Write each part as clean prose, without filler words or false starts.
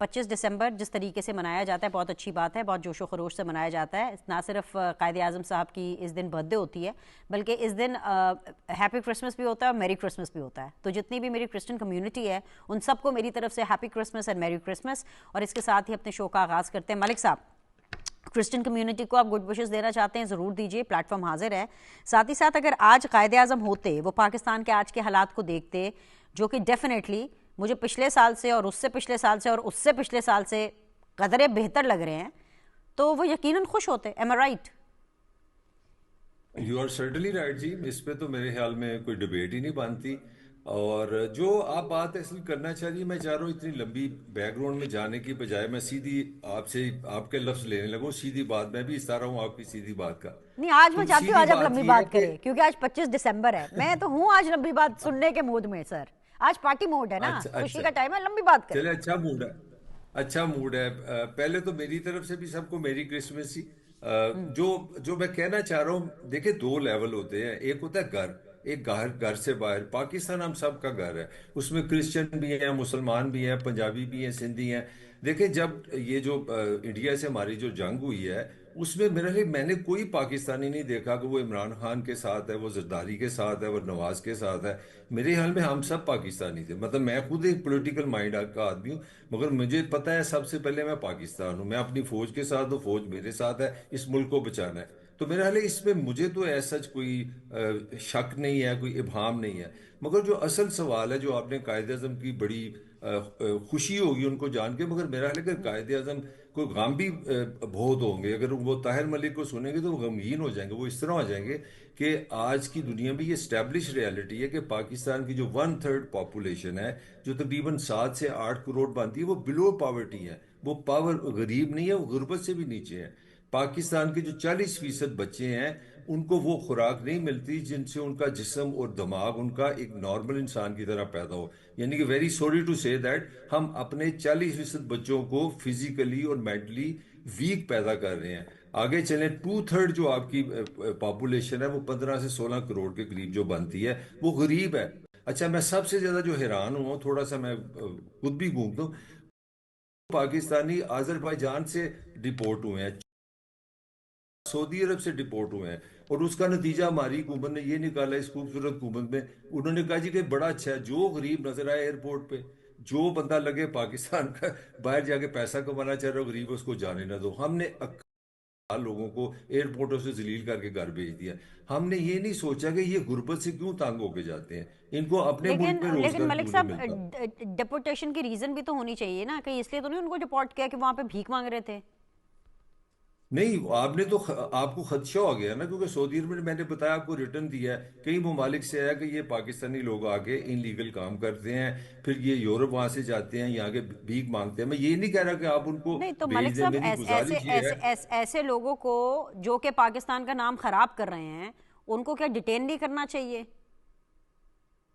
25 دسمبر جس طریقے سے منایا جاتا ہے بہت اچھی بات ہے, بہت جوش و خروش سے منایا جاتا ہے. نہ صرف قائد اعظم صاحب کی اس دن برتھ ڈے ہوتی ہے بلکہ اس دن ہیپی کرسمس بھی ہوتا ہے اور میری کرسمس بھی ہوتا ہے. تو جتنی بھی میری کرسچن کمیونٹی ہے ان سب کو میری طرف سے ہیپی کرسمس اینڈ میری کرسمس. اور اس کے ساتھ ہی اپنے شو کا آغاز کرتے ہیں. ملک صاحب, کرسچن کمیونٹی کو آپ گڈ وشز دینا چاہتے ہیں, ضرور دیجیے, پلیٹ فارم حاضر ہے. ساتھ ہی ساتھ اگر آج قائد اعظم ہوتے, وہ پاکستان کے آج کے حالات کو دیکھتے جو کہ ڈیفینیٹلی مجھے پچھلے سال سے اور اس سے پچھلے سال سے اور اس سے پچھلے سال سے قدرے بہتر لگ رہے ہیں, تو وہ یقیناً خوش ہوتے. Am I right? You are certainly right جی, اس پہ تو میرے خیال میں کوئی ڈبیٹ ہی نہیں بنتی. اور جو آپ بات اصل کرنا چاہ رہی ہیں, میں چاہ رہا ہوں اتنی لمبی بیک گراؤنڈ میں جانے کی بجائے میں سیدھی آپ سے آپ کے لفظ لینے لگوں. سیدھی بات, میں بھی اشارہ ہوں آپ کی سیدھی بات کا. نہیں, آج میں تو چاہتی ہوں سیدھی آج آپ بات لمبی یہ ہے بات کہ کریں کیونکہ آج 25 دسمبر ہے. میں تو ہوں آج لمبی بات سننے کے موڈ میں سر. آج پارٹی موڈ ہے نا, اچھا خوشی اچھا, کا ٹائم ہے, لمبی بات کریں. چلے اچھا موڈ ہے, اچھا موڈ ہے. پہلے تو میری طرف سے بھی سب کو میری کرسمس ہی. جو میں کہنا چاہ رہا ہوں, دیکھیں دو لیول ہوتے ہیں. ایک ہوتا ہے گھر, ایک گھر سے باہر. پاکستان ہم سب کا گھر ہے, اس میں کرسچن بھی ہیں, مسلمان بھی ہیں, پنجابی بھی ہیں, سندھی ہیں. دیکھیں جب یہ جو انڈیا سے ہماری جو جنگ ہوئی ہے, اس میں میرے لیے میں نے کوئی پاکستانی نہیں دیکھا کہ وہ عمران خان کے ساتھ ہے, وہ زرداری کے ساتھ ہے, وہ نواز کے ساتھ ہے. میرے حال میں ہم سب پاکستانی تھے. مطلب میں خود ایک پولیٹیکل مائنڈ کا آدمی ہوں, مگر مجھے پتا ہے سب سے پہلے میں پاکستان ہوں. میں اپنی فوج کے ساتھ ہوں, فوج میرے ساتھ ہے, اس ملک کو بچانا ہے. تو میرا حال ہے اس میں مجھے تو ایسا کوئی شک نہیں ہے, کوئی ابہام نہیں ہے. مگر جو اصل سوال ہے, جو آپ نے قائد اعظم کی بڑی خوشی ہوگی ان کو جان کے, مگر میرا حال ہے کہ قائد اعظم کو غم بھی بہت ہوں گے. اگر وہ طاہر ملک کو سنیں گے تو وہ غمگین ہو جائیں گے. وہ اس طرح ہو جائیں گے کہ آج کی دنیا میں یہ اسٹیبلش ریالٹی ہے کہ پاکستان کی جو 1/3 پاپولیشن ہے, جو تقریباً 7 سے 8 کروڑ بنتی ہے, وہ بلو پاورٹی ہے. وہ غریب نہیں ہے, وہ غربت سے بھی نیچے ہے. پاکستان کے جو 40% بچے ہیں, ان کو وہ خوراک نہیں ملتی جن سے ان کا جسم اور دماغ ان کا ایک نارمل انسان کی طرح پیدا ہو. یعنی کہ ویری سوری ٹو سے دیٹ ہم اپنے 40% بچوں کو فزیکلی اور مینٹلی ویک پیدا کر رہے ہیں. آگے چلیں, 2/3 جو آپ کی پاپولیشن ہے, وہ 15 سے 16 کروڑ کے قریب جو بنتی ہے, وہ غریب ہے. اچھا, میں سب سے زیادہ جو حیران ہوں, تھوڑا سا میں خود بھی گھومتا ہوں, پاکستانی آذربائیجان سے ڈپورٹ ہوئے ہیں, سعودی عرب سے ڈپورٹ ہوئے ہیں. اور اس کا نتیجہ ہماری حکومت نے یہ نکالا, اس خوبصورت حکومت میں انہوں نے کہا جی کہ بڑا اچھا ہے, جو غریب نظر آئے ایئرپورٹ پہ, جو بندہ لگے پاکستان کا باہر جا کے پیسہ کمانا چاہ رہا ہو, غریب اس کو جانے نہ دو. ہم نے لوگوں کو ایئرپورٹوں سے ذلیل کر کے گھر بھیج دیا. ہم نے یہ نہیں سوچا کہ یہ غربت سے کیوں تنگ ہو کے جاتے ہیں, ان کو اپنے ملک میں لیکن روزگار ملک کیوں نہیں صاحب, ملتا. ڈپورٹیشن کی ریزن بھی تو ہونی چاہیے نا, کہ اس لیے تو نہیں ان کو ڈپورٹ کیا کہ وہاں پہ بھیک مانگ رہے تھے. نہیں, آپ نے تو آپ کو خدشہ ہو گیا نا, کیونکہ سعودی عرب میں نے بتایا آپ کو ریٹرن دیا ہے, کئی ممالک سے آیا کہ یہ پاکستانی لوگ آگے ان لیگل کام کرتے ہیں, پھر یہ یورپ وہاں سے جاتے ہیں, یہاں کے بھیک مانگتے ہیں. میں یہ نہیں کہہ رہا کہ آپ ان کو نہیں تو ملک بھیج دیں, صاحب, میری ایسے گزارش یہ ہے. ایسے لوگوں کو جو کہ پاکستان کا نام خراب کر رہے ہیں, ان کو کیا ڈیٹین نہیں کرنا چاہیے؟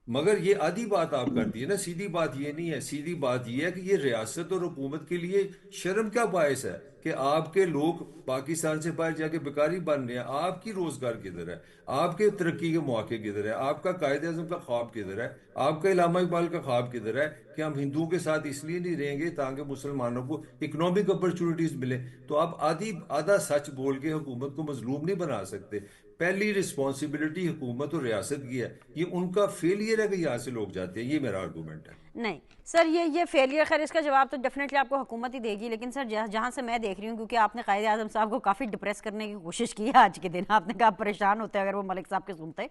مگر یہ آدھی بات آپ کر دی ہے نا, سیدھی بات یہ نہیں ہے. سیدھی بات یہ ہے کہ یہ ریاست اور حکومت کے لیے شرم کا باعث ہے کہ آپ کے لوگ پاکستان سے باہر جا کے بیکاری بن رہے ہیں. آپ کی روزگار کدھر ہے, آپ کے ترقی کے مواقع کدھر ہے, آپ کا قائد اعظم کا خواب کدھر ہے, آپ کا علامہ اقبال کا خواب کدھر ہے کہ ہم ہندوؤں کے ساتھ اس لیے نہیں رہیں گے تاکہ مسلمانوں کو اکنامک اپرچونٹیز ملے. تو آپ آدھا سچ بول کے حکومت کو مظلوم نہیں بنا سکتے. پہلی رسپانسبلٹی حکومت اور ریاست کی ہے, یہ ان کا فیلئر ہے کہ یہاں سے لوگ جاتے ہیں. یہ میرا آرگومنٹ ہے. نہیں سر, یہ فیلئر, خیر اس کا جواب تو ڈیفینیٹلی آپ کو حکومت ہی دے گی. لیکن سر جہاں سے میں دیکھ رہی ہوں, کیونکہ آپ نے قائد اعظم صاحب کو کافی ڈپریس کرنے کی کوشش کی ہے آج کے دن, آپ نے کہا پریشان ہوتے اگر وہ ملک صاحب کے سنتے,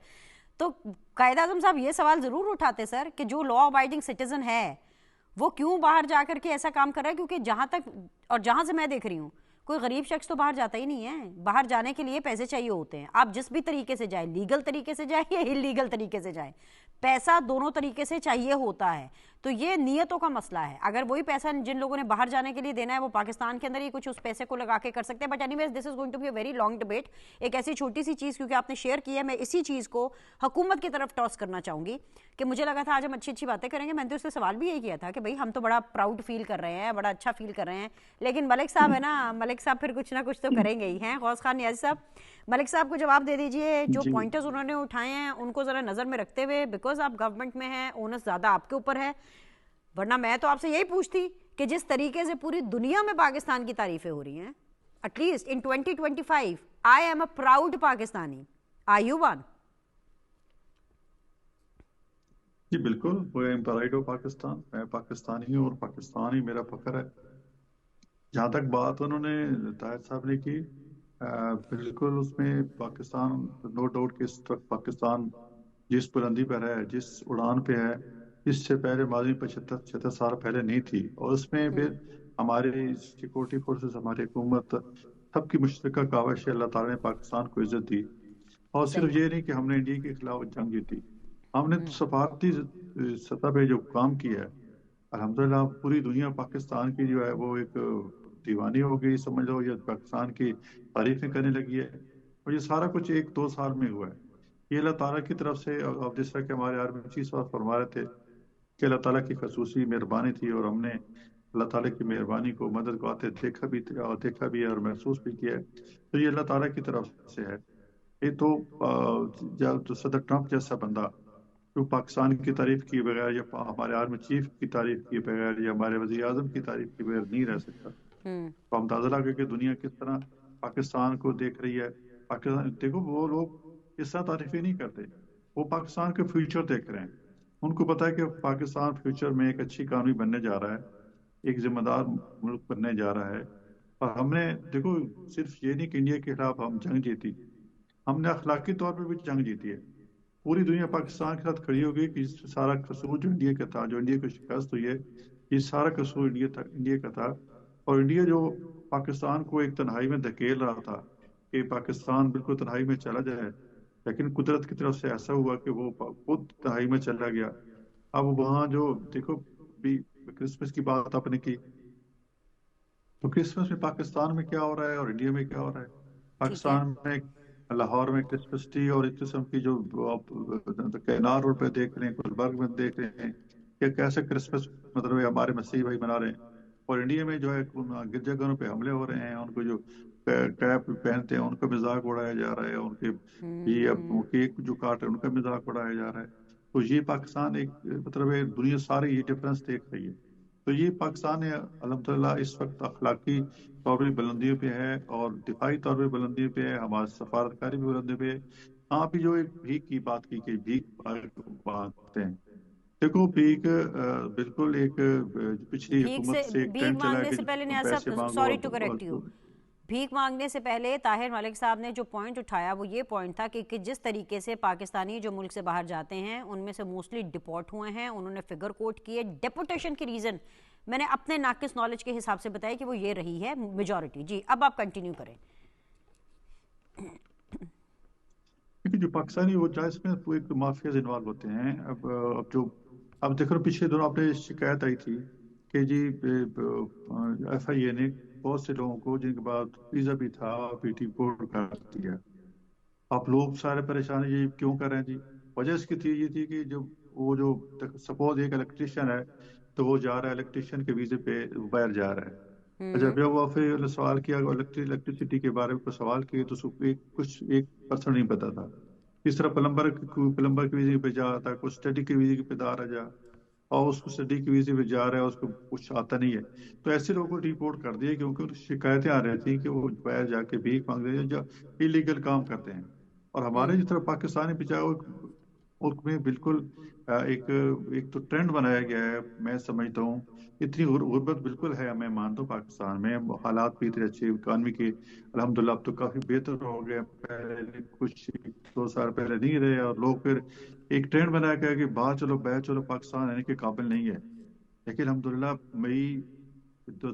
تو قائد اعظم صاحب یہ سوال ضرور اٹھاتے سر کہ جو لا ابائڈنگ سٹیزن ہے وہ کیوں باہر جا کر کے ایسا کام کر رہا ہے. کیونکہ جہاں تک اور جہاں سے میں دیکھ رہی ہوں, کوئی غریب شخص تو باہر جاتا ہی نہیں ہے. باہر جانے کے لیے پیسے چاہیے ہوتے ہیں. آپ جس بھی طریقے سے جائیں, لیگل طریقے سے جائیں یا انلیگل طریقے سے جائیں, پیسہ دونوں طریقے سے چاہیے ہوتا ہے. تو یہ نیتوں کا مسئلہ ہے. اگر وہی پیسہ جن لوگوں نے باہر جانے کے لیے دینا ہے وہ پاکستان کے اندر ہی کچھ اس پیسے کو لگا کے کر سکتے ہیں. But anyways this is going to be a very long debate. ایک ایسی چھوٹی سی چیز کیونکہ آپ نے شیئر کی ہے, میں اسی چیز کو حکومت کی طرف ٹاس کرنا چاہوں گی کہ مجھے لگا تھا آج ہم اچھی اچھی باتیں کریں گے. میں نے تو اس سے سوال بھی یہی کیا تھا کہ بھائی ہم تو بڑا پراؤڈ فیل کر رہے ہیں, بڑا اچھا فیل کر رہے ہیں, لیکن ملک صاحب ہے نا, ملک صاحب پھر کچھ نہ کچھ تو کریں گے ہی. ہیں غوث خان نیازی صاحب, ملک صاحب کو جواب دے دیجئے. جو پوائنٹرز انہوں نے اٹھائے ہیں ان کو ذرا نظر میں رکھتے ہوئے, بیکاز آپ گورنمنٹ میں ہیں, اونس زیادہ آپ کے اوپر ہے. ورنہ میں تو آپ سے یہی پوچھتی کہ جس طریقے سے پوری دنیا میں پاکستان کی تعریفیں ہو رہی ہیں, at least in 2025 I am a proud Pakistani. Are you one? جی بالکل, وہ پرائڈ آف پاکستان, میں پاکستانی ہوں اور پاکستان ہی میرا فخر ہے. جہاں تک بات انہوں نے طاہر صاحب نے کی, بالکل اس میں پاکستان نو ڈاؤٹ کہ اس وقت پاکستان جس بلندی پر ہے, جس اڑان پہ ہے, اس سے پہلے ماضی 75 سال پہلے نہیں تھی. اور اس میں بھی ہماری سیکورٹی فورسز, ہماری حکومت, سب کی مشترکہ کاوش ہے. اللہ تعالیٰ نے پاکستان کو عزت دی. اور صحیح. صرف یہ نہیں کہ ہم نے انڈیا کے خلاف جنگ جیتی, ہم نے سفارتی سطح پہ جو کام کیا ہے, الحمدللہ پوری دنیا پاکستان کی جو ہے وہ ایک دیوانی ہو گئی سمجھ لو, یا پاکستان کی تعریفیں کرنے لگی ہے. اور یہ سارا کچھ 1-2 سال میں ہوا ہے. یہ اللہ تعالیٰ کی طرف سے, اور جس طرح کہ ہمارے آرمی چیف صاحب فرما رہے تھے کہ اللہ تعالیٰ کی خصوصی مہربانی تھی, اور ہم نے اللہ تعالیٰ کی مہربانی کو, مدد کو آتے دیکھا بھی ہے اور محسوس بھی کیا ہے. تو یہ اللہ تعالیٰ کی طرف سے ہے. یہ تو صدر ٹرمپ جیسا بندہ جو پاکستان کی تعریف کیے بغیر, یا ہمارے آرمی چیف کی تعریف کیے بغیر, یا ہمارے وزیر اعظم کی تعریف کیے بغیر نہیں رہ سکتا. تو ہم اندازہ لگا کہ دنیا کس طرح پاکستان کو دیکھ رہی ہے. پاکستان دیکھو, وہ لوگ اس طرح تعریفیں نہیں کرتے, وہ پاکستان کے فیوچر دیکھ رہے ہیں. ان کو پتا ہے کہ پاکستان فیوچر میں ایک اچھی اکانومی بننے جا رہا ہے, ایک ذمہ دار ملک بننے جا رہا ہے. اور ہم نے دیکھو صرف یہ نہیں کہ انڈیا کے خلاف ہم جنگ جیتی, ہم نے اخلاقی طور پہ بھی جنگ جیتی ہے. پوری دنیا پاکستان کے ساتھ کھڑی ہو گئی کہ سارا قصور جو انڈیا کا تھا, جو انڈیا کو شکست ہوئی ہے, یہ سارا قصور انڈیا کا تھا. اور انڈیا جو پاکستان کو ایک تنہائی میں دھکیل رہا تھا کہ پاکستان بالکل تنہائی میں چلا جائے, لیکن قدرت کی طرف سے ایسا ہوا کہ وہ خود تنہائی میں چلا گیا. اب وہاں جو دیکھو بھی کرسمس کی بات آپ نے کی, تو کرسمس میں پاکستان میں کیا ہو رہا ہے اور انڈیا میں کیا ہو رہا ہے. ٹھیک ہے. پاکستان میں لاہور میں کرسمس ٹری اور اس قسم کی جو آپ کینار روڈ پہ دیکھ رہے ہیں, گلبرگ میں دیکھ رہے ہیں کہ کیسے کرسمس مطلب ہمارے مسیحی بھائی منا رہے ہیں. اور انڈیا میں جو ہے گرجا گھروں پہ حملے ہو رہے ہیں, ان کو جو کیپ پہنتے ہیں ان کا مذاق اڑایا جا رہا ہے, ان کے کیک جو کاٹ رہے ہیں ان کا مذاق اڑایا جا رہا ہے. تو یہ پاکستان ایک مطلب دنیا ساری یہ ڈفرینس دیکھ رہی ہے. تو یہ پاکستان الحمدللہ اس وقت اخلاقی طور پہ بلندیوں پہ ہے, اور دفاعی طور پہ بلندیوں پہ ہے, ہمارے سفارتکاری بھی بلندیوں پہ ہے. ہاں بھی جو ایک بھیک کی بات کی کہ بھیک مانگتے ہیں, دیکھو بھیک بالکل ایک پچھلی حکومت سے ایک بھیک ٹرینڈ چلا ہے مانگنے کہ سے پہلے نیاز پیسے صاحب, مانگو. سوری ٹو کریکٹ یو, بھیک مانگنے سے پہلے طاہر ملک صاحب نے جو پوائنٹ اٹھایا وہ یہ پوائنٹ تھا کہ جس طریقے سے پاکستانی جو ملک سے باہر جاتے ہیں ان میں سے موسٹلی ڈپورٹ ہوئے ہیں, انہوں نے فگر کوٹ کیے. ڈیپورٹیشن کی ریزن میں نے اپنے ناقص نالج کے حساب سے بتایا کہ وہ یہ رہی ہے میجورٹی. جی اب آپ کنٹینیو کریں. جو پاکستانی وہ جائز میں ایک مافیاز انوالو ہوتے ہیں. اب دیکھو پچھلے دنوں آپ نے شکایت آئی تھی کہ جی ایف آئی اے نے بہت سے لوگوں کو جن کے بعد ویزا بھی تھا پی ٹی پورٹ کر دیا. آپ لوگ سارے پریشان ہیں یہ کیوں کر رہے ہیں جی. وجہ اس کی یہ تھی کہ جو سپوز ایک الیکٹریشین ہے تو وہ جا رہا ہے الیکٹریشین کے ویزے پہ باہر جا رہا ہے. اچھا جب وہ پھر سوال کیا الیکٹریسٹی کے بارے میں سوال کیے تو کچھ 1% نہیں پتا تھا. اس طرح پلمبر کے ویزے پہ جا رہا تھا, کچھ اسٹڈی کے ویزے پہ جا رہا, اور اس کو اسٹڈی کے ویزے پہ جا رہا ہے, اس کو کچھ آتا نہیں ہے. تو ایسے لوگوں کو رپورٹ کر دیا کیونکہ شکایتیں آ رہی تھیں کہ وہ باہر جا کے بھیک مانگ رہے ہیں, جو انلیگل کام کرتے ہیں. اور ہمارے جس طرح پاکستانی بچاؤ ملک میں بالکل ایک تو ٹرینڈ بنایا گیا ہے. میں سمجھتا ہوں اتنی غربت بالکل ہے, میں مانتا ہوں پاکستان میں حالات بھی اتنے اچھے اکانومی کے الحمدللہ اب تو کافی بہتر ہو گئے. پہلے کچھ 2 سال پہلے نہیں رہے, اور لوگ پھر ایک ٹرینڈ بنایا گیا کہ باہر چلو پاکستان آنے کے قابل نہیں ہے. لیکن الحمدللہ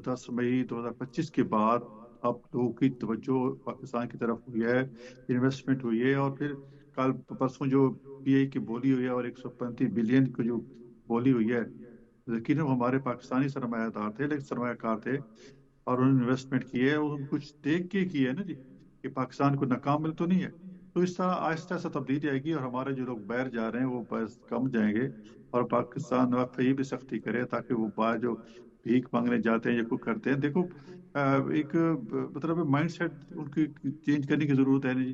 10 مئی 2025 کے بعد اب لوگوں کی توجہ پاکستان کی طرف ہوئی ہے, انویسٹمنٹ ہوئی ہے. اور پھر کل پرسوں جو پی آئی کی بولی ہوئی ہے اور 135 بلین کی جو بولی ہوئی ہے, یقیناً ہمارے پاکستانی سرمایہ دار تھے, لیکن سرمایہ کار تھے, اور انہوں نے انویسٹمنٹ کی ہے, اور کچھ دیکھ کے کی ہے نا جی کہ پاکستان کو ناکام مل تو نہیں ہے. تو اس طرح آہستہ آہستہ تبدیلی آئے گی, اور ہمارے جو لوگ باہر جا رہے ہیں وہ بس کم جائیں گے, اور پاکستان یہ بھی سختی کرے تاکہ وہ باہر جو بھیک مانگنے جاتے ہیں یا کوئی کرتے ہیں. دیکھو ایک مطلب مائنڈ سیٹ ان کی چینج کرنے کی ضرورت ہے نا جی.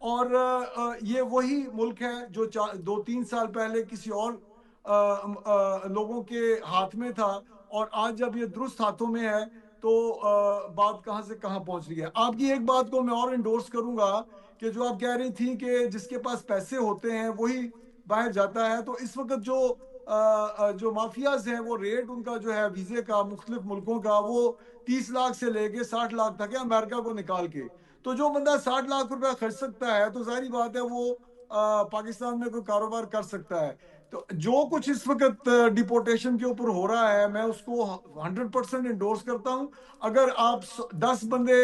اور یہ وہی ملک ہے جو 2-3 سال پہلے کسی اور لوگوں کے ہاتھ میں تھا، اور آج جب یہ درست ہاتھوں میں ہے تو بات کہاں سے کہاں پہنچ رہی ہے. آپ کی ایک بات کو میں اور انڈورس کروں گا کہ جو آپ کہہ رہی تھیں کہ جس کے پاس پیسے ہوتے ہیں وہی باہر جاتا ہے، تو اس وقت جو مافیاز ہیں وہ ریٹ ان کا جو ہے ویزے کا مختلف ملکوں کا وہ 30 لاکھ سے لے کے 60 لاکھ تک ہے امریکہ کو نکال کے. تو جو بندہ 60 لاکھ روپے خرچ سکتا ہے تو ظاہری بات ہے وہ پاکستان میں کوئی کاروبار کر سکتا ہے. تو جو کچھ اس وقت ڈیپورٹیشن کے اوپر ہو رہا ہے میں اس کو 100% انڈورس کرتا ہوں. اگر آپ 10 بندے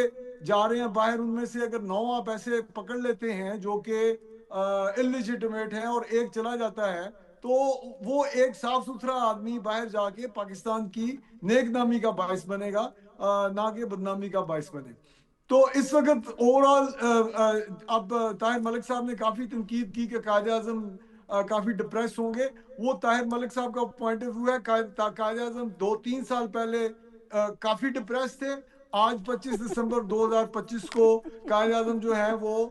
جا رہے ہیں باہر، ان میں سے اگر 9 آپ ایسے پکڑ لیتے ہیں جو کہ انلیجیٹمیٹ ہیں اور ایک چلا جاتا ہے، تو وہ ایک صاف ستھرا آدمی باہر جا کے پاکستان کی نیک نامی کا باعث بنے گا، نہ کہ بدنامی کا باعث بنے. تو اس وقت اوور آل اب طاہر ملک صاحب نے کافی تنقید کی کہ قائد اعظم کافی ڈپریس ہوں گے. وہ طاہر ملک صاحب کا پوائنٹ آف ویو ہے. قائد اعظم 2-3 سال پہلے کافی ڈپریس تھے. آج 25 دسمبر 2025 کو قائد اعظم جو ہے وہ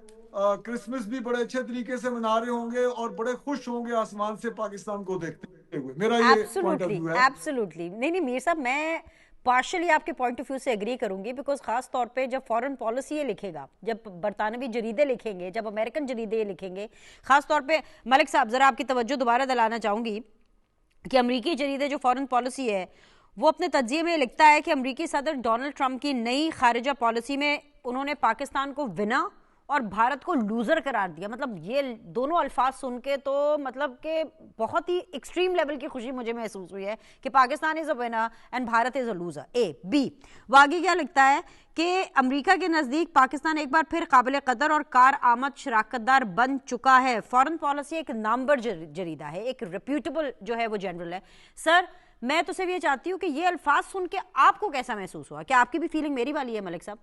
کرسمس بھی بڑے اچھے طریقے سے منا رہے ہوں گے اور بڑے خوش ہوں گے آسمان سے پاکستان کو دیکھتے ہوئے. میرا یہ پوائنٹ آف ایبسولوٹلی ویو ہے. ایبسولوٹلی نہیں میر صاحب، میں پارشلی آپ کے پوائنٹ آف ویو سے اگری کروں گی، بیکاز خاص طور پہ جب فارن پالیسی یہ لکھے گا، جب برطانوی جریدے لکھیں گے، جب امریکن جریدے یہ لکھیں گے، خاص طور پہ ملک صاحب ذرا آپ کی توجہ دوبارہ دلانا چاہوں گی کہ امریکی جریدے جو فارن پالیسی ہے وہ اپنے تجزیے میں لکھتا ہے کہ امریکی صدر ڈونلڈ ٹرمپ کی نئی خارجہ پالیسی میں انہوں نے پاکستان کو ونا اور بھارت کو لوزر قرار دیا. مطلب یہ دونوں الفاظ سن کے تو مطلب کہ بہت ہی ایکسٹریم لیول کی خوشی مجھے محسوس ہوئی ہے کہ Pakistan is a winner and Bharat is a loser. اے بی واقعی کیا لکھتا ہے کہ امریکہ کے نزدیک پاکستان ایک بار پھر قابل قدر اور کارآمد شراکت دار بن چکا ہے. فارن پالیسی ایک نامبر جریدہ ہے، ایک ریپیوٹیبل جو ہے وہ جنرل ہے. سر میں تو صرف یہ چاہتی ہوں کہ یہ الفاظ سن کے آپ کو کیسا محسوس ہوا؟ کیا آپ کی بھی فیلنگ میری والی ہے ملک صاحب؟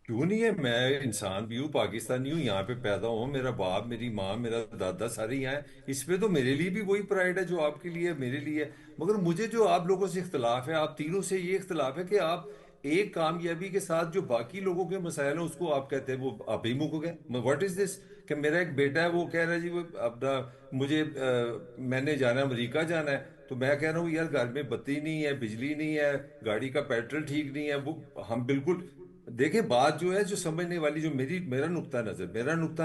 کیوں نہیں ہے، میں انسان بھی ہوں، پاکستانی ہوں، یہاں پہ پیدا ہوں، میرا باپ، میری ماں، میرا دادا سارے یہاں ہیں. اس پہ تو میرے لیے بھی وہی پرائڈ ہے جو آپ کے لیے میرے لیے ہے. مگر مجھے جو آپ لوگوں سے اختلاف ہے، آپ تینوں سے یہ اختلاف ہے کہ آپ ایک کامیابی کے ساتھ جو باقی لوگوں کے مسائل ہیں اس کو آپ کہتے ہیں وہ آپ ہی مک گئے. واٹ از دس؟ کہ میرا ایک بیٹا ہے وہ کہہ رہا ہے جی وہ اپنا مجھے میں نے جانا ہے امریکہ جانا ہے، تو میں کہہ رہا ہوں یار گھر میں بتی نہیں ہے، بجلی نہیں ہے، گاڑی کا پیٹرول ٹھیک نہیں ہے. وہ ہم بالکل دیکھیں بات جو ہے جو سمجھنے والی جو میرا نقطہ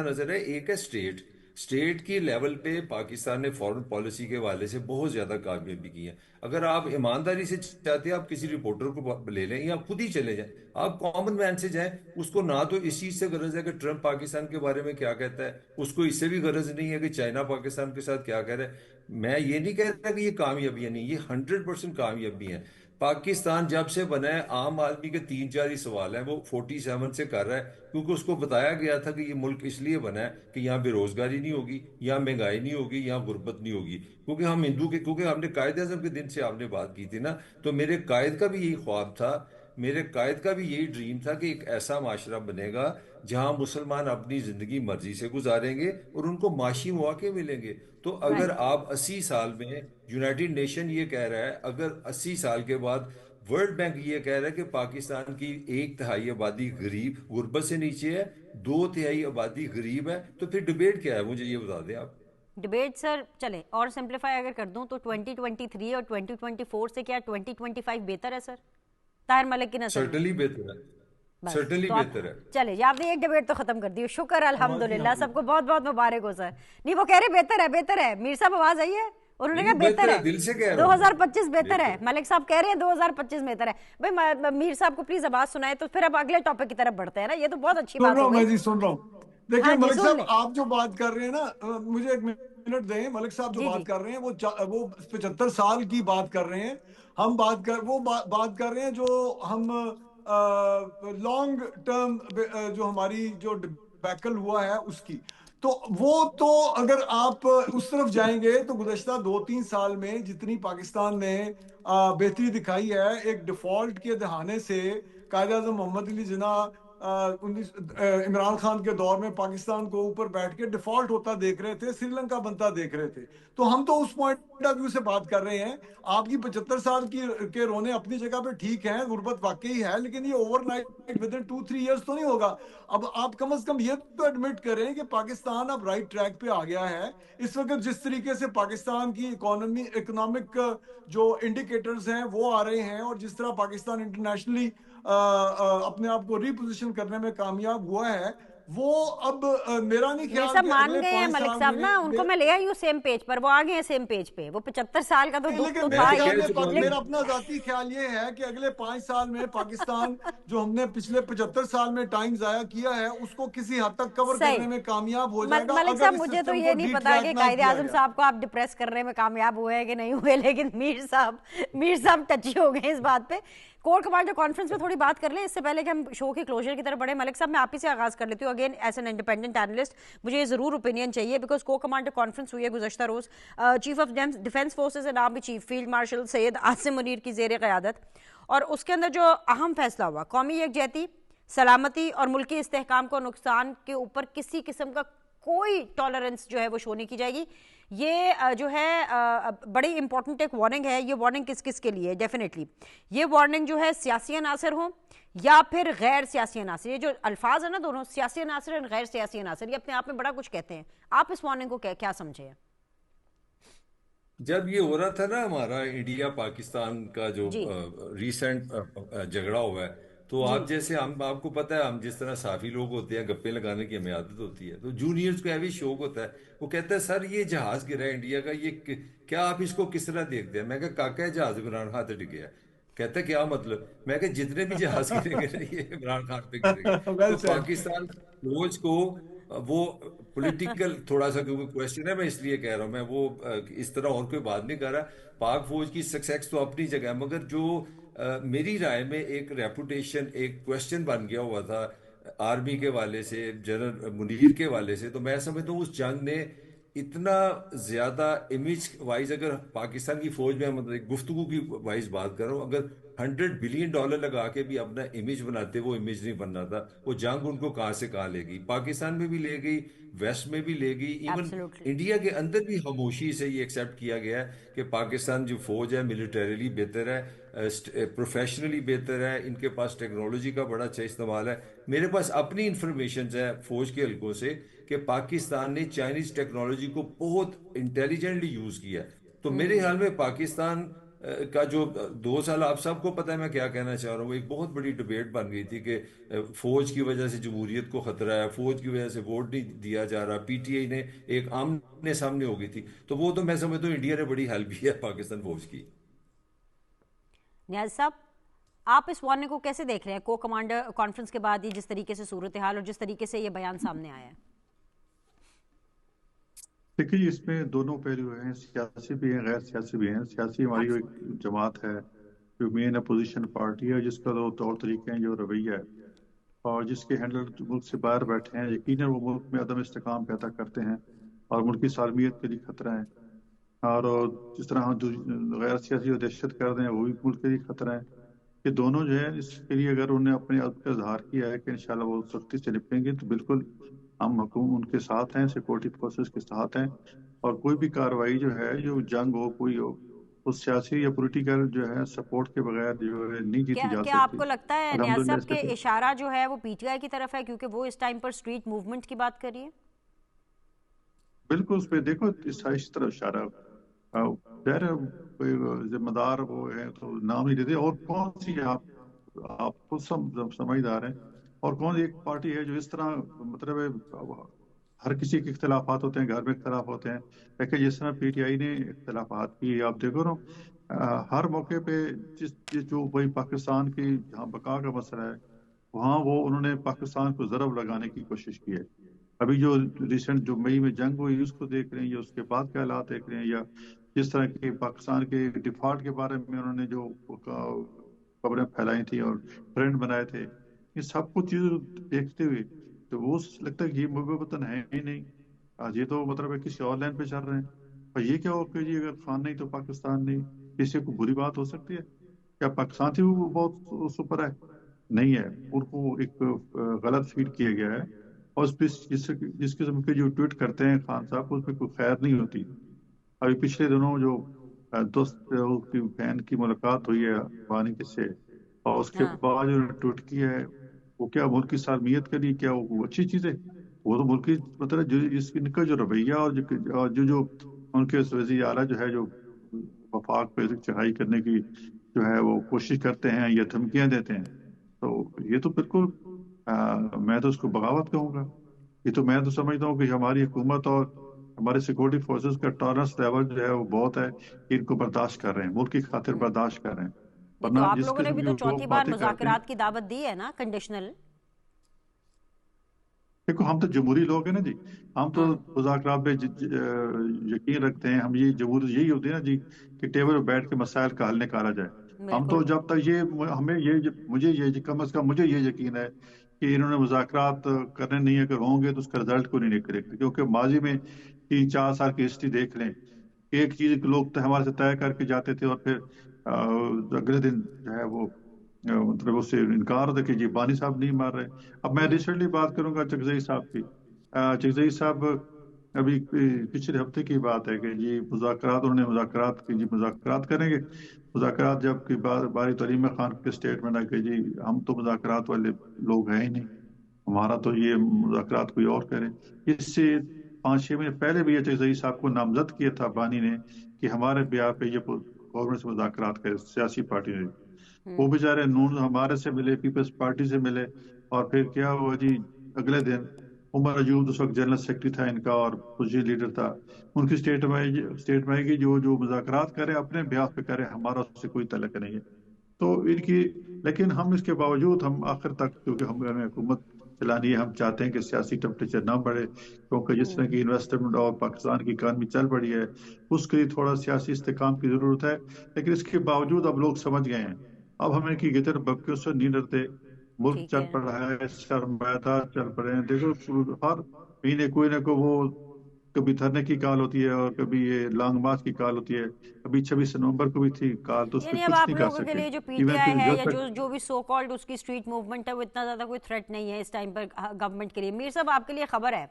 نظر ہے، ایک ہے اسٹیٹ کی لیول پہ پاکستان نے فورن پالیسی کے حوالے سے بہت زیادہ کامیابی کی ہے. اگر آپ ایمانداری سے چاہتے ہیں آپ کسی رپورٹر کو لے لیں یا خود ہی چلے جائیں، آپ کامن مین سے جائیں. اس کو نہ تو اس چیز سے غرض ہے کہ ٹرمپ پاکستان کے بارے میں کیا کہتا ہے، اس کو اس سے بھی غرض نہیں ہے کہ چائنا پاکستان کے ساتھ کیا کہہ رہا ہے. میں یہ نہیں کہہ رہا کہ یہ کامیابیاں نہیں، یہ 100% کامیابی ہیں. پاکستان جب سے بنا ہے عام آدمی کے 3-4 ہی سوال ہیں، وہ 47 سے کر رہا ہے کیونکہ اس کو بتایا گیا تھا کہ یہ ملک اس لیے بنا ہے کہ یہاں بے روزگاری نہیں ہوگی، یہاں مہنگائی نہیں ہوگی، یہاں غربت نہیں ہوگی. کیونکہ ہم نے قائد اعظم کے دن سے آپ نے بات کی تھی نا، تو میرے قائد کا بھی یہی خواب تھا، میرے قائد کا بھی یہی ڈریم تھا کہ ایک ایسا معاشرہ بنے گا جہاں مسلمان اپنی زندگی مرضی سے گزاریں گے اور ان کو معاشی مواقع ملیں گے. تو اگر آپ 80 سال میں یونائٹڈ نیشن یہ کہہ رہا ہے، اگر 80 سال کے بعد ورلڈ بینک یہ کہہ رہا ہے کہ پاکستان کی 1/3 آبادی غربت سے نیچے ہے، 2/3 آبادی غریب ہے، تو پھر ڈبیٹ کیا ہے؟ مجھے یہ بتا دیں آپ. ڈبیٹ سر چلے اور سمپلیفائی اگر کر دوں تو 2023 اور 2024 سے کیا 2025 بہتر ہے سر طاہر ملک کی نظر میں؟ سرٹنلی بہتر ہے، بس سرٹنلی تو آپ بہتر ہے. چلے آپ نے ایک ڈبیٹ تو ختم کر دی، شکر الحمدللہ، سب کو بہت بہت مبارک ہو سر. نہیں وہ کہہ رہے بہتر ہے. میر صاحب آواز آئی ہے؟ انہوں نے کہا بہتر ہے، دل سے کہہ رہا ہوں 2025 بہتر ہے. ملک صاحب کہہ رہے ہیں 2025 بہتر ہے. بھائی میر صاحب کو پلیز آواز سنائے تو پھر اب اگلے ٹاپک کی طرف بڑھتے ہیں نا. یہ تو بہت اچھی بات ہو گئی. میں جی سن رہا ہوں. دیکھیں ہاں جی ملک سن صاحب لیں. آپ جو بات کر رہے ہیں نا، مجھے ایک منٹ دیں. ملک صاحب جو جی جی بات کر رہے ہیں وہ 75 سال کی بات کر رہے ہیں. ہم بات کر رہے ہیں جو ہم لانگ ٹرم جو ہماری جو ڈبیکل ہوا ہے اس کی. تو وہ تو اگر آپ اس طرف جائیں گے تو گزشتہ 2-3 سال میں جتنی پاکستان نے بہتری دکھائی ہے، ایک ڈیفالٹ کے دہانے سے قائد اعظم محمد علی جناح عمران خان کے دور میں پاکستان کو اوپر بیٹھ کے ڈیفالٹ ہوتا دیکھ رہے تھے، سری لنکا بنتا دیکھ رہے تھے. تو ہم تو اس پوائنٹ آف ویو سے بات کر رہے ہیں. آپ کی 75 سال کے رونے اپنی جگہ پہ ٹھیک ہیں، غربت واقعی ہے، لیکن یہ over night with in 2-3 years تو نہیں ہوگا. اب آپ کم از کم یہ تو ایڈمٹ کریں کہ پاکستان اب رائٹ ٹریک پہ آ گیا ہے. اس وقت جس طریقے سے پاکستان کی اکنامک جو انڈیکیٹرز ہیں وہ آ رہے ہیں، اور جس طرح پاکستان انٹرنیشنلی اپنے آپ کو ریپوزیشن کرنے میں کامیاب ہوا ہے، وہ اب میرا نہیں یہ خیال سب کہ مان اگلے گئے ہیں 5 ملک سال صاحب میں نا، ان کو میں لے آئی ہوں سیم پیج پر، وہ آ گئے ہیں سیم پیج پہ. وہ 75 سال کا تو دکھ لیکن تو میرے تھا میں ہی. خیال کہہ چکا میں ہوں. میرا اپنا ذاتی خیال یہ ہے کہ اگلے 5 سال میں پاکستان جو ہم نے پچھلے 75 سال میں ٹائم ضائع کیا ہے اس کو کسی حد تک کور صحیح. کرنے میں کامیاب ہو جائے گا ملک اگر صاحب اس مجھے تو سسٹم یہ کو نہیں ڈی پتا کہ ٹریک نہ قائد کیا اعظم گیا. صاحب کو آپ ڈپریس کرنے میں کامیاب ہوئے ہیں کہ نہیں ہوئے، لیکن میر صاحب ٹچی ہو گئے اس بات پہ. کور کمانڈر کانفرنس میں تھوڑی بات کر لیں اس سے پہلے کہ ہم شو کے کلوجر کی طرف بڑھیں. ملک صاحب میں آپ ہی سے آغاز کر لیتی ہوں. Again as an independent analyst مجھے یہ ضرور اوپینین چاہیے، بیکاز کور کمانڈر کانفرنس ہوئی ہے گزشتہ روز chief of defence forces and army chief field marshal Syed Asim Munir کی زیر قیادت، اور اس کے اندر جو اہم فیصلہ ہوا، قومی یکجہتی، سلامتی اور ملکی استحکام کو نقصان کے اوپر کسی قسم کا کوئی ٹالرنس جو ہے وہ شو نہیں کی جائے گی. یہ جو ہے بڑی امپورٹنٹ ایک وارننگ ہے. یہ وارننگ کس کس کے لیے؟ ڈیفینیٹلی یہ وارننگ جو ہے سیاسی عناصر ہوں یا پھر غیر سیاسی عناصر. یہ جو الفاظ ہیں نا دونوں، سیاسی عناصر اور غیر سیاسی عناصر، یہ اپنے آپ میں بڑا کچھ کہتے ہیں. آپ اس وارننگ کو کیا سمجھے؟ جب یہ ہو رہا تھا نا ہمارا انڈیا پاکستان کا جو جی ریسنٹ جھگڑا ہوا ہے، تو جی آپ جیسے آپ کو پتہ ہے ہم جس طرح صافی لوگ ہوتے ہیں، گپے لگانے کی ہمیں عادت ہوتی ہے، تو جونیئرز کو ایوی شوق ہوتا ہے. وہ کہتا ہے سر یہ جہاز گرا ہے انڈیا کا، یہ کیا آپ اس کو کس طرح دیکھتے ہیں؟ میں کہا کاکا جہاز عمران خان سے ڈگیا. کہتا ہے کیا مطلب؟ میں کہ جتنے بھی جہاز گریں گے یہ عمران خان پہ گریں گے. ویل تو سیڈ. پاکستان فوج کو وہ پولیٹیکل تھوڑا سا کیونکہ کوشچن ہے، میں اس لیے کہہ رہا ہوں، میں وہ اس طرح اور کوئی بات نہیں کر رہا. پاک فوج کی سکسیس تو اپنی جگہ ہے، مگر جو میری رائے میں ایک ریپوٹیشن ایک کوشچن بن گیا ہوا تھا آرمی کے والے سے، جنرل منیر کے والے سے، تو میں سمجھتا ہوں اس جنگ نے اتنا زیادہ امیج وائز، اگر پاکستان کی فوج میں مطلب گفتگو کی وائز بات کر رہا ہوں، اگر $100 بلین لگا کے بھی اپنا امیج بناتے، وہ امیج نہیں بننا تھا. وہ جنگ ان کو کہاں سے کہاں لے گئی، پاکستان میں بھی لے گئی، ویسٹ میں بھی لے گئی، ایون ایبسلیوٹلی. انڈیا کے اندر بھی خاموشی سے یہ ایکسیپٹ کیا گیا ہے کہ پاکستان جو فوج ہے ملیٹریلی بہتر ہے، پروفیشنلی بہتر ہے، ان کے پاس ٹیکنالوجی کا بڑا اچھا استعمال ہے. میرے پاس اپنی انفارمیشنز ہے فوج کے حلقوں سے کہ پاکستان نے چائنیز ٹیکنالوجی کو بہت انٹیلیجنٹلی یوز کیا. تو میرے خیال میں پاکستان کا جو 2 سال، آپ سب کو پتہ ہے میں کیا کہنا چاہ رہا ہوں، ایک بہت بڑی ڈبیٹ بن گئی تھی کہ فوج کی وجہ سے جمہوریت کو خطرہ ہے، فوج کی وجہ سے ووٹ نہیں دیا جا رہا. پی ٹی آئی نے ایک آمنے سامنے ہو گئی تھی. تو وہ تو میں سمجھتا ہوں انڈیا نے بڑی ہیلپ کی ہے پاکستان فوج کی. نیاز صاحب آپ اس وارننگ کو کیسے دیکھ رہے ہیں؟ کو کمانڈر کانفرنس کے بعد یہ جس طریقے سے صورتحال اور جس طریقے سے یہ بیان سامنے آیا ہے. دیکھیے جی، اس میں دونوں پہلو ہیں، سیاسی بھی ہیں، غیر سیاسی بھی ہیں. سیاسی ہماری جو ایک جماعت ہے جو مین اپوزیشن پارٹی ہے، جس کا جو طور طریقے ہیں، جو رویہ ہے، اور جس کے ہینڈلر ملک سے باہر بیٹھے ہیں، یقیناً وہ ملک میں عدم استحکام پیدا کرتے ہیں اور ملک کی سالمیت کے لیے خطرہ ہیں. اور جس طرح ہم غیر سیاسی جو دہشت گرد ہیں وہ بھی ملک کے لیے خطرہ ہیں. یہ دونوں جو ہے، اس کے لیے اگر انہوں نے اپنے عزم کا اظہار کیا ہے کہ انشاءاللہ وہ سختی سے نپٹیں گے، تو بالکل ہم حکومت ان کے ساتھ ہیں، سیکورٹی فورسز کے ساتھ ہیں. اور کوئی بھی کارروائی جو ہے، جو جنگ ہو کوئی ہو، اس سیاسی یا پولیٹیکل جو ہے سپورٹ کے بغیر جو ہے نہیں جیتی جا کیا آپ سکتی. کو لگتا ہے نیاز الحمدللہ اس صاحب کے کہ اشارہ جو ہے وہ پی ٹی آئی کی طرف ہے، کیونکہ وہ اس ٹائم پر اسٹریٹ موومنٹ کی بات کر رہی ہے؟ بالکل اس پہ دیکھو اس طرح اشارہ ظاہر ہے، کوئی ذمہ دار وہ ہے تو نام نہیں لیتے. اور کون سی آپ خود سمجھدار ہیں، اور کون ایک پارٹی ہے جو اس طرح مطلب ہے، ہر کسی کے اختلافات ہوتے ہیں، گھر میں اختلاف ہوتے ہیں، لیکن جس طرح پی ٹی آئی نے اختلافات کی، آپ دیکھو نا ہر موقع پہ جو وہی پاکستان کی جہاں بقا کا مسئلہ ہے، وہاں وہ انہوں نے پاکستان کو ضرب لگانے کی کوشش کی ہے. ابھی جو ریسنٹ جو مئی میں جنگ ہوئی اس کو دیکھ رہے ہیں، یا اس کے بعد کے حالات دیکھ رہے ہیں، یا جس طرح کے پاکستان کے ڈیفالٹ کے بارے میں انہوں نے جو خبریں پھیلائی تھیں اور ٹرینڈ بنائے تھے، یہ سب کچھ چیزیں دیکھتے ہوئے تو وہ لگتا ہے کہ یہ محب وطن ہے ہی نہیں. آج یہ تو مطلب ہے کسی اور لائن پہ چل رہے ہیں. اور یہ کیا ہو کہ جی اگر خان نہیں تو پاکستان نہیں، کسی کو بری بات ہو سکتی ہے؟ کیا پاکستان سے وہ بہت سپر ہے؟ نہیں ہے، ان کو ایک غلط فیڈ کیا گیا ہے، اور اس پہ جس قسم کے جو ٹویٹ کرتے ہیں خان صاحب، اس پہ کوئی خیر نہیں ہوتی. ابھی پچھلے دنوں جو دوست اس کی بہن کی ملاقات ہوئی ہے بانی کے سے، اور اس کے ہاں بعد جو ٹویٹ کیا ہے، وہ کیا ملک کی سالمیت کے لیے کیا وہ اچھی چیز ہے؟ وہ تو ملک کی مطلب جس ان کا جو رویہ اور جو ان کے وزیر اعلیٰ جو ہے، جو وفاق پہ چڑھائی کرنے کی جو ہے وہ کوشش کرتے ہیں یا دھمکیاں دیتے ہیں، تو یہ تو بالکل میں تو اس کو بغاوت کہوں گا. یہ تو میں تو سمجھتا ہوں کہ ہماری حکومت اور ہمارے سیکورٹی فورسز کا ٹالرنس لیول جو ہے وہ بہت ہے، کہ ان کو برداشت کر رہے ہیں، ملک کی خاطر برداشت کر رہے ہیں. نہیں تو ورنہ آپ جس لوگوں نے قسم بھی کی تو لوگ چوتھی بار باتیں کرتے ہیں، مذاکرات کی دعوت دی ہے نا، کنڈیشنل. دیکھو ہم تو جمہوری لوگ ہیں نا جی، ہم تو ہاں مذاکرات پہ یقین رکھتے ہیں. ہم یہ جمہوری یہی ہوتی ہے نا جی، کہ ٹیبل پہ بیٹھ کے مسائل کا حل نکالا جائے. ہم تو بالکل. جب تک ہمیں یہ مجھے یہ کم از کم مجھے یہ یقین ہے کہ انہوں نے مذاکرات کرنے نہیں اگر ہوں گے تو اس کا رزلٹ کو نہیں نکلے گا. کیونکہ ماضی میں 3-4 سال کی ہسٹری دیکھ لیں، ایک چیز لوگ ہمارے سے طے کر کے جاتے تھے، اور پھر اگلے دن جو ہے وہ مطلب اس سے انکار ہوتا کہ جی بانی صاحب نہیں مار رہے. اب میں ریسنٹلی بات کروں گا چکزئی صاحب کی. چکزئی صاحب ابھی پچھلے ہفتے کی بات ہے کہ جی مذاکرات، انہوں نے مذاکرات کی، جی مذاکرات کریں گے. مذاکرات جب کی باری تعلیم خان کے اسٹیٹمنٹ ہے کہ جی ہم تو مذاکرات والے لوگ ہیں ہی نہیں، ہمارا تو یہ مذاکرات کوئی اور کرے. اس سے 5-6 مہینے پہلے بھی یہ چکزئی صاحب کو نامزد کیا تھا بانی نے کہ ہمارے بیاہ پہ یہ گورنمنٹ سے مذاکرات کرے، سیاسی پارٹی نے. وہ بیچارے نون ہمارے سے ملے، پیپلز پارٹی سے ملے، اور پھر کیا ہوا جی اگلے دن عمر ایوب اس وقت جنرل سیکرٹری تھا ان کا اور پوزیشن لیڈر تھا، ان کی اسٹیٹ میں آئی کہ جو مذاکرات کرے اپنے بیاہ پہ کرے، ہمارا اس سے کوئی تعلق نہیں ہے. تو ان کی، لیکن ہم اس کے باوجود ہم آخر تک، کیونکہ ہمیں حکومت چلانی ہے، ہم چاہتے ہیں کہ سیاسی ٹمپریچر نہ بڑھے، کیونکہ جس طرح کی انویسٹمنٹ اور پاکستان کی اکانومی چل پڑی ہے اس کے لیے تھوڑا سیاسی استحکام کی ضرورت ہے. لیکن اس کے باوجود اب لوگ سمجھ گئے ہیں، اب ہمیں کی گدر بکیوں سے نہیں ڈرتے. ملک ٹھیک چل ہے. پڑا ہے، سرمایہ دار چل پڑے ہیں. دیکھو ہر مہینے کوئی نہ کوئی، وہ کبھی دھرنے کی کال ہوتی ہے اور کبھی یہ لانگ مارچ کی کال ہوتی ہے. ابھی 26 نومبر کو بھی تھی کال، تو اس پہ یعنی اب کچھ آپ نہیں کر لوگوں کے سکے. لیے جو پی ٹی ایون کہ آئی ہے جب یا تک جو بھی سو کالڈ اس کی اسٹریٹ موومنٹ ہے، وہ اتنا زیادہ کوئی تھریٹ نہیں ہے اس ٹائم پر گورنمنٹ کے لیے. میر صاحب آپ کے لیے خبر ہے،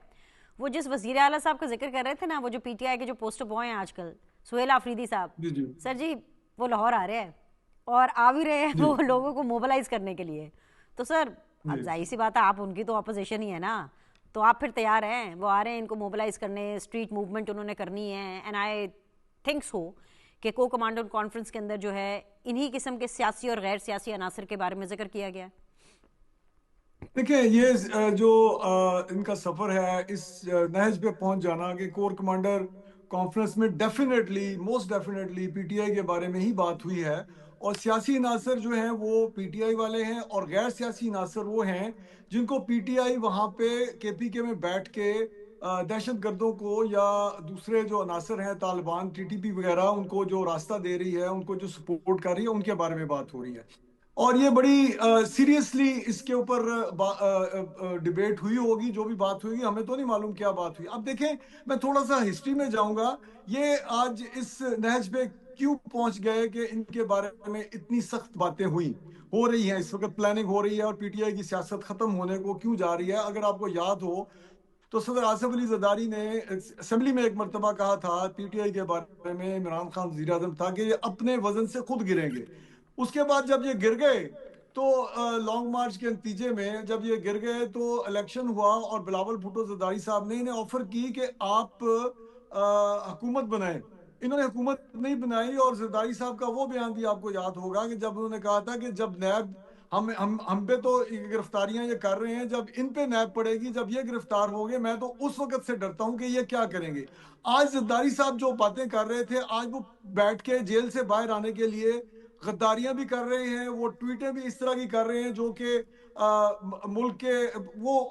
وہ جس وزیر اعلیٰ صاحب کا ذکر کر رہے تھے نا، وہ جو پی ٹی آئی کے جو پوسٹر بوائے ہیں آج کل، سہیل آفریدی صاحب، جی جی سر جی وہ لاہور آ رہے ہیں اور آ بھی رہے ہیں جی وہ لوگوں کو موبلائز کرنے کے لیے. تو سر اب جی ظاہر سی بات ہے، آپ ان کی تو اپوزیشن ہی ہے نا، تو آپ پھر تیار ہیں؟ وہ آ رہے ہیں ان کو موبلائز کرنے، اسٹریٹ موومنٹ انہوں نے کرنی ہے. اینڈ آئی تھنک سو کہ کو کمانڈر کانفرنس کے اندر جو ہے انہی قسم کے سیاسی اور غیر سیاسی عناصر کے بارے میں ذکر کیا گیا. دیکھیں یہ جو ان کا سفر ہے، اس نہج پہ پہنچ جانا کہ کور کمانڈر کانفرنس میں definitely, most definitely P T I کے بارے میں ہی بات ہوئی ہے، اور سیاسی عناصر جو ہیں وہ پی ٹی آئی والے ہیں، اور غیر سیاسی عناصر وہ ہیں جن کو پی ٹی آئی وہاں پہ کے پی کے میں بیٹھ کے دہشت گردوں کو یا دوسرے جو عناصر ہیں طالبان، ٹی ٹی پی وغیرہ، ان کو جو راستہ دے رہی ہے، ان کو جو سپورٹ کر رہی ہے، ان کے بارے میں بات ہو رہی ہے. اور یہ بڑی سیریسلی اس کے اوپر ڈیبیٹ ہوئی ہوگی. جو بھی بات ہوئی، ہمیں تو نہیں معلوم کیا بات ہوئی. اب دیکھیں، میں تھوڑا سا ہسٹری میں جاؤں گا. یہ آج اس نہج پہ کیوں پہنچ گئے کہ ان کے بارے میں اتنی سخت باتیں ہو رہی ہیں، اس وقت پلاننگ ہو رہی ہے، اور پی ٹی آئی کی سیاست ختم ہونے کو کیوں جا رہی ہے. اگر آپ کو یاد ہو تو صدر آصف علی زرداری نے اسمبلی میں ایک مرتبہ کہا تھا پی ٹی آئی کے بارے میں، عمران خان وزیر اعظم تھا، کہ یہ اپنے وزن سے خود گریں گے. اس کے بعد جب یہ گر گئے تو لانگ مارچ کے نتیجے میں جب یہ گر گئے تو الیکشن ہوا، اور بلاول بھٹو زرداری صاحب نے انہیں آفر کی کہ آپ حکومت بنائیں. انہوں نے حکومت نہیں بنائی، اور زرداری صاحب کا وہ بیان بھی آپ کو یاد ہوگا کہ جب انہوں نے کہا تھا کہ جب نیب ہم پہ تو گرفتاریاں یہ کر رہے ہیں، جب ان پہ نیب پڑے گی، جب یہ گرفتار ہو گئے، میں تو اس وقت سے ڈرتا ہوں کہ یہ کیا کریں گے. آج زرداری صاحب جو باتیں کر رہے تھے، آج وہ بیٹھ کے جیل سے باہر آنے کے لیے غداریاں بھی کر رہے ہیں، وہ ٹویٹیں بھی اس طرح کی کر رہے ہیں جو کہ ملک کے، وہ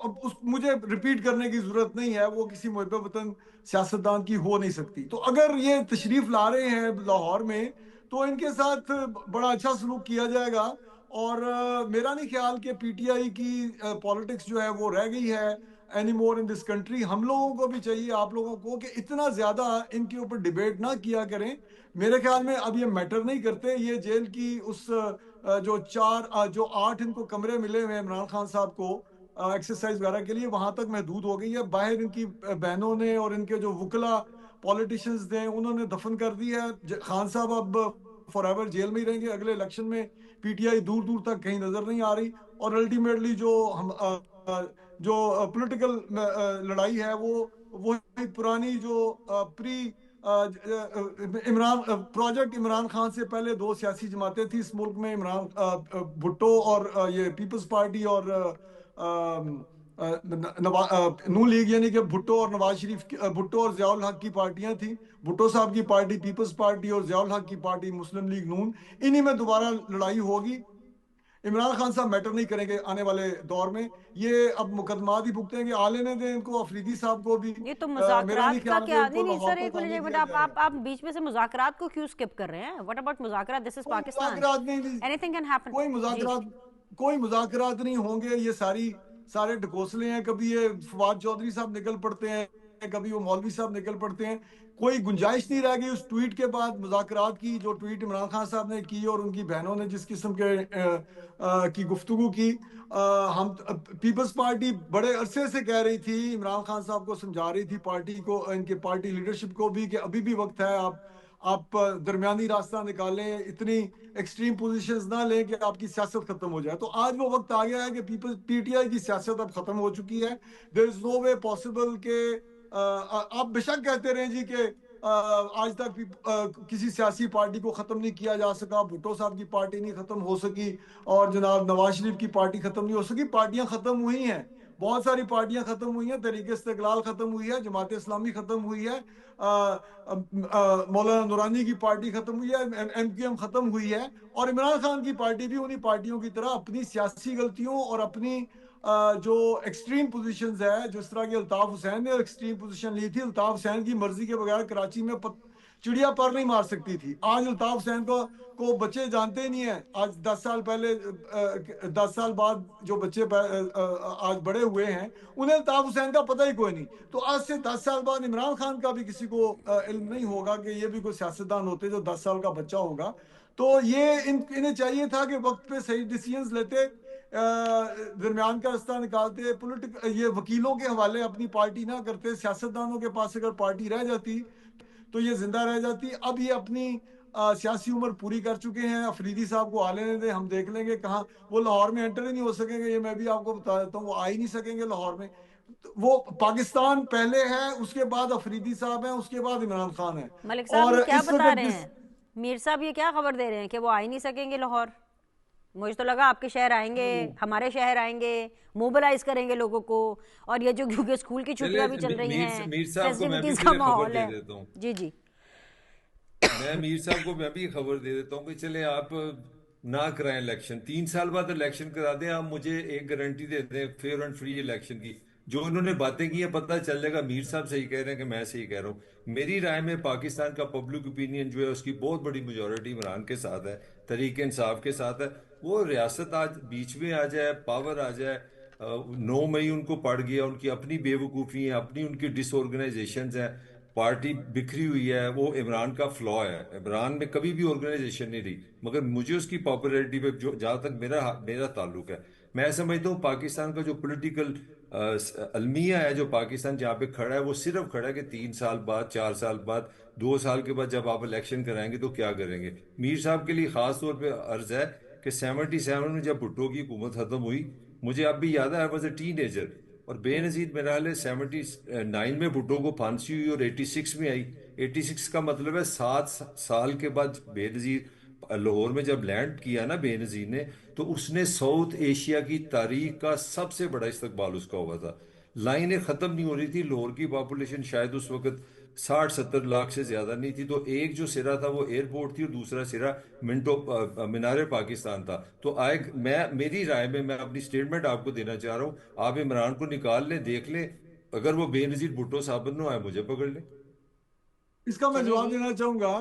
مجھے ریپیٹ کرنے کی ضرورت نہیں ہے، وہ کسی محب وطن سیاستدان کی ہو نہیں سکتی. تو اگر یہ تشریف لا رہے ہیں لاہور میں تو ان کے ساتھ بڑا اچھا سلوک کیا جائے گا. اور میرا نہیں خیال کہ پی ٹی آئی کی پالیٹکس جو ہے وہ رہ گئی ہے. Any more in this country. ہم لوگوں کو بھی چاہیے, آپ لوگوں کو, کہ اتنا زیادہ ان کے اوپر ڈبیٹ نہ کیا کریں. میرے خیال میں اب یہ میٹر نہیں کرتے. یہ جیل کی اس جو 8 ان کو کمرے ملے ہوئے ہیں عمران خان صاحب کو ایکسرسائز وغیرہ کے لیے, وہاں تک محدود ہو گئی ہے. باہر ان کی بہنوں نے اور ان کے جو وکلا پولیٹیشینز تھے انہوں نے دفن کر دی ہے. خان صاحب اب فار ایور جیل میں ہی رہیں گے. اگلے الیکشن میں پی ٹی آئی دور دور تک کہیں نظر نہیں آ رہی. اور الٹیمیٹلی جو پولیٹیکل لڑائی ہے وہ پرانی جو پری عمران پروجیکٹ عمران خان سے پہلے 2 سیاسی جماعتیں تھیں اس ملک میں, عمران بھٹو اور یہ پیپلز پارٹی اور نون لیگ, یعنی کہ بھٹو اور نواز شریف, بھٹو اور ضیاء الحق کی پارٹیاں تھیں. بھٹو صاحب کی پارٹی پیپلز پارٹی اور ضیاء الحق کی پارٹی مسلم لیگ نون, انہی میں دوبارہ لڑائی ہوگی. عمران خان صاحب میٹر نہیں کریں گے آنے والے دور میں. یہ اب مقدمات ہی بھگتیں گے. آنے دیں ان کو, افریدی صاحب کو بھی. یہ تو میرا نہیں مذاکرات کا خیال کہ کیا, ان کو نہیں لاہور سر ایک تک آنے منٹ, دیا جائے گا. آپ بیچ میں سے مذاکرات کو کیوں اسکپ کر رہے ہیں؟ واٹ اباؤٹ مذاکرات؟ دس از کوئی پاکستان, مذاکرات نہیں, اینی تھنگ کین ہیپن. جی کوئی مذاکرات نہیں ہوں گے. یہ سارے ڈھکوسلے ہیں. کبھی یہ فواد چودھری صاحب نکل پڑتے ہیں, کبھی وہ مولوی صاحب نکل پڑتے ہیں. کوئی گنجائش نہیں رہ گئی اس ٹویٹ کے بعد مذاکرات کی, جو ٹویٹ عمران خان صاحب نے کی اور ان کی بہنوں نے جس قسم کی گفتگو کی. ہم پیپلز پارٹی بڑے عرصے سے کہہ رہی تھی, عمران خان صاحب کو سمجھا رہی تھی, پارٹی کو, ان کے پارٹی لیڈرشپ کو بھی, کہ ابھی بھی وقت ہے, آپ درمیانی راستہ نکالیں, اتنی ایکسٹریم پوزیشنز نہ لیں کہ آپ کی سیاست ختم ہو جائے. تو آج وہ وقت آ گیا ہے کہ پی ٹی آئی کی سیاست اب ختم ہو چکی ہے. دیر از نو وے پاسبل کہ آپ بے شک کہتے رہیں جی کہ آج تک کسی سیاسی پارٹی کو ختم نہیں کیا جا سکا. بھٹو صاحب کی پارٹی نہیں ختم ہو سکی, اور جناب نواز شریف کی پارٹی ختم نہیں ہو سکی. پارٹیاں ختم ہوئی ہیں, بہت ساری پارٹیاں ختم ہوئی ہیں. تحریک استقلال ختم ہوئی ہے, جماعت اسلامی ختم ہوئی ہے, مولانا نورانی کی پارٹی ختم ہوئی ہے, ایم کیو ایم ختم ہوئی ہے. اور عمران خان کی پارٹی بھی انہی پارٹیوں کی طرح اپنی سیاسی غلطیوں اور اپنی جو ایکسٹریم پوزیشنز ہے, جس طرح کہ الطاف حسین نے ایکسٹریم پوزیشن لی تھی. الطاف حسین کی مرضی کے بغیر کراچی میں چڑیا پر نہیں مار سکتی تھی. آج الطاف حسین کو بچے جانتے ہی نہیں ہیں. آج 10 سال پہلے 10 سال بعد جو بچے آج بڑے ہوئے ہیں, انہیں الطاف حسین کا پتہ ہی کوئی نہیں. تو آج سے 10 سال بعد عمران خان کا بھی کسی کو علم نہیں ہوگا کہ یہ بھی کوئی سیاستدان ہوتے جو 10 سال کا بچہ ہوگا. تو یہ انہیں چاہیے تھا کہ وقت پہ صحیح ڈیسیژنز لیتے, درمیان کا راستہ نکالتے, یہ وکیلوں کے حوالے اپنی پارٹی نہ کرتے. سیاستدانوں کے پاس اگر پارٹی رہ جاتی تو یہ زندہ رہ جاتی. اب یہ اپنی سیاسی عمر پوری کر چکے ہیں. افریدی صاحب کو آ لینے دیں, ہم دیکھ لیں گے کہاں وہ لاہور میں انٹر ہی نہیں ہو سکیں گے. یہ میں بھی آپ کو بتا دیتا ہوں, وہ آ ہی نہیں سکیں گے لاہور میں. وہ پاکستان پہلے ہے, اس کے بعد افریدی صاحب ہیں, اس کے بعد عمران خان ہے. ملک صاحب اور یہ کیا اس بتا وقت رہے ہیں؟ میر صاحب یہ کیا خبر دے رہے ہیں کہ وہ آ ہی نہیں سکیں گے لاہور؟ مجھے تو لگا آپ کے شہر آئیں گے, ہمارے شہر آئیں گے, موبلائز کریں گے لوگوں کو. اور یہ جو کیونکہ اسکول کی چھٹیاں بھی چل رہی ہیں, میر صاحب کو میں بھی فیسٹیوٹیز کا خبر ماحول دے ہے. دیتا ہوں. جی جی میں میر صاحب کو میں بھی خبر دے دیتا ہوں کہ چلے آپ نہ کرائیں الیکشن, 3 سال بعد الیکشن کرا دیں. آپ مجھے ایک گارنٹی دے دیں فیئر اینڈ فری الیکشن کی. جو انہوں نے باتیں کی ہیں پتہ چل جائے گا میر صاحب صحیح کہہ رہے ہیں کہ میں صحیح کہہ رہا ہوں. میری رائے میں پاکستان کا پبلک اوپینین جو ہے اس کی بہت بڑی میجورٹی عمران کے ساتھ ہے, تحریک انصاف کے ساتھ ہے. وہ ریاست آج بیچ میں آ جائے, پاور آ جائے, 9 مئی ان کو پڑ گیا, ان کی اپنی بے وقوفی ہیں, اپنی ان کی ڈس آرگنائزیشنز ہیں, پارٹی بکھری ہوئی ہے. وہ عمران کا فلا ہے. عمران میں کبھی بھی آرگنائزیشن نہیں رہی, مگر مجھے اس کی پاپولیرٹی پہ جہاں تک میرا تعلق ہے, میں سمجھتا ہوں پاکستان کا جو پولیٹیکل المیہ ہے, جو پاکستان جہاں پہ کھڑا ہے, وہ صرف کھڑا ہے کہ 3 سال بعد, 4 سال بعد, 2 سال کے بعد جب آپ الیکشن کرائیں گے تو کیا کریں گے. میر صاحب کے لیے خاص طور پہ عرض ہے کہ 77 میں جب بھٹو کی حکومت ختم ہوئی, مجھے اب بھی یاد ہے, I was a ten ager, اور بے نظیر میرا حال ہے 79 میں بھٹو کو پھانسی ہوئی اور 86 میں آئی. 86 کا مطلب ہے 7 سال کے بعد بے نظیر لاہور میں جب لینڈ کیا نا بے نظیر نے, تو اس نے ساؤتھ ایشیا کی تاریخ کا سب سے بڑا استقبال اس کا ہوا تھا. لائنیں ختم نہیں ہو رہی تھی. لاہور کی پاپولیشن شاید اس وقت 60-70 لاکھ سے زیادہ نہیں تھی. تو ایک جو سرا تھا وہ ایئرپورٹ تھی, اور دوسرا سرا مینار پاکستان تھا. تو میری رائے میں اپنی سٹیٹمنٹ آپ کو دینا چاہ رہا ہوں, آپ عمران کو نکال لیں, دیکھ لیں, اگر وہ بے نظیر بھٹو ثابت نہ آئے مجھے پکڑ لیں. اس کا میں جواب دینا چاہوں گا.